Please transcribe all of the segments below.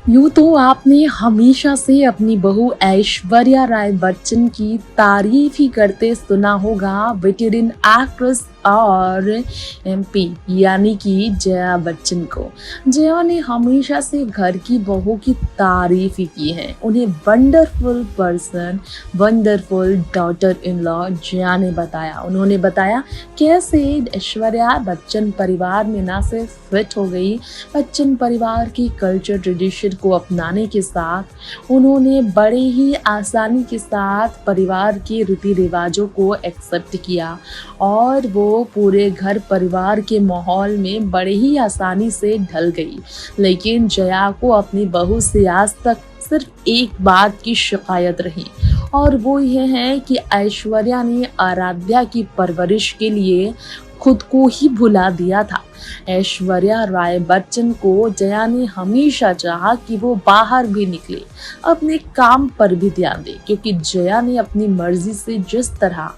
यूँ तो आपने हमेशा से अपनी बहू ऐश्वर्या राय बच्चन की तारीफ ही करते सुना होगा, वेटेरन एक्ट्रेस और एमपी यानी कि जया बच्चन को। जया ने हमेशा से घर की बहू की तारीफ ही की है। उन्हें wonderful person, wonderful daughter in law Jaya ने बताया। उन्होंने बताया कैसे ऐश्वर्या बच्चन परिवार में ना सिर्फ फिट हो गई, बच्चन परिवार की कल्चर ट्रेडिशन को अपनाने के साथ उन्होंने बड़े ही आसानी के साथ परिवार के रीति रिवाजों को एक्सेप्ट किया और वो पूरे घर परिवार के माहौल में बड़े ही आसानी से ढल गई। लेकिन जया को अपनी बहू से आज तक सिर्फ एक बात की शिकायत रही और वो ये है कि ऐश्वर्या ने आराध्या की परवरिश के लिए खुद को ही भुला दिया था। ऐश्वर्या राय बच्चन को जया ने हमेशा चाहा कि वो बाहर भी निकले, अपने काम पर भी ध्यान दे, क्योंकि जया ने अपनी मर्जी से जिस तरह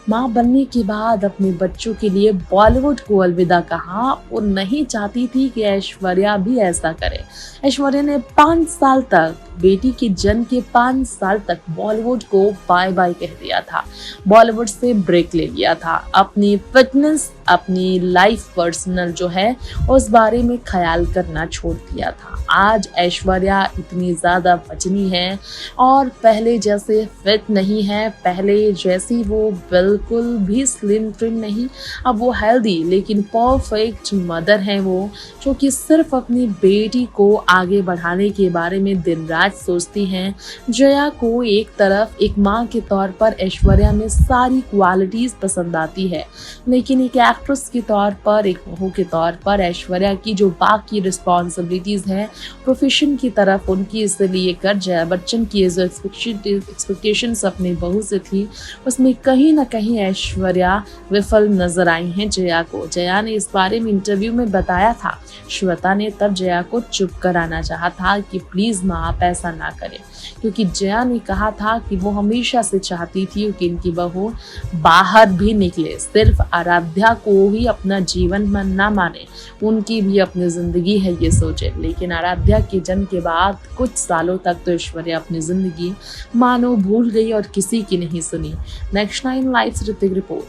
माँ बनने के बाद अपने बच्चों के लिए बॉलीवुड को अलविदा कहा, वो नहीं चाहती थी कि ऐश्वर्या भी ऐसा करे। ऐश्वर्या ने 5 साल तक, बेटी के जन्म के 5 साल तक बॉलीवुड को बाय बाय कह दिया था, बॉलीवुड से ब्रेक ले लिया था। अपनी फिटनेस, अपनी लाइफ पर्सनल जो है उस बारे में ख्याल करना छोड़ दिया था। आज ऐश्वर्या इतनी ज़्यादा वजनी है और पहले जैसे फिट नहीं है, पहले जैसी वो बिल्कुल भी स्लिम ट्रिम नहीं। अब वो हेल्दी लेकिन परफेक्ट मदर हैं वो, जो कि सिर्फ अपनी बेटी को आगे बढ़ाने के बारे में दिन रात सोचती हैं। जया को एक तरफ एक माँ के तौर पर ऐश्वर्या में सारी क्वालिटीज़ पसंद आती है, लेकिन एक एक्ट्रेस के तौर पर, एक बहू के तौर पर ऐश्वर्या की जो बाकी रिस्पॉन्सिबिलिटीज़ हैं प्रोफेशन की तरफ उनकी, इसे लेकर जया बच्चन की जो एक्सपेक्टेशंस अपनी बहू से थी, उसमें कहीं ना कहीं ऐश्वर्या विफल नजर आई हैं जया को। जया ने इस बारे में इंटरव्यू में बताया था। श्वेता ने तब जया को चुप कराना चाहा था कि प्लीज माँ आप ऐसा ना करें, क्योंकि जया ने कहा था कि वो हमेशा से चाहती थी कि इनकी बहू बाहर भी निकले, सिर्फ आराध्या को ही अपना जीवन में ना माने, उनकी भी अपनी जिंदगी है ये सोचे। लेकिन आराध्या के जन्म के बाद कुछ सालों तक तो ऐश्वर्या अपनी जिंदगी मानो भूल गई और किसी की नहीं सुनी। नेक्स्ट 9 लाइव से ऋतिक रिपोर्ट।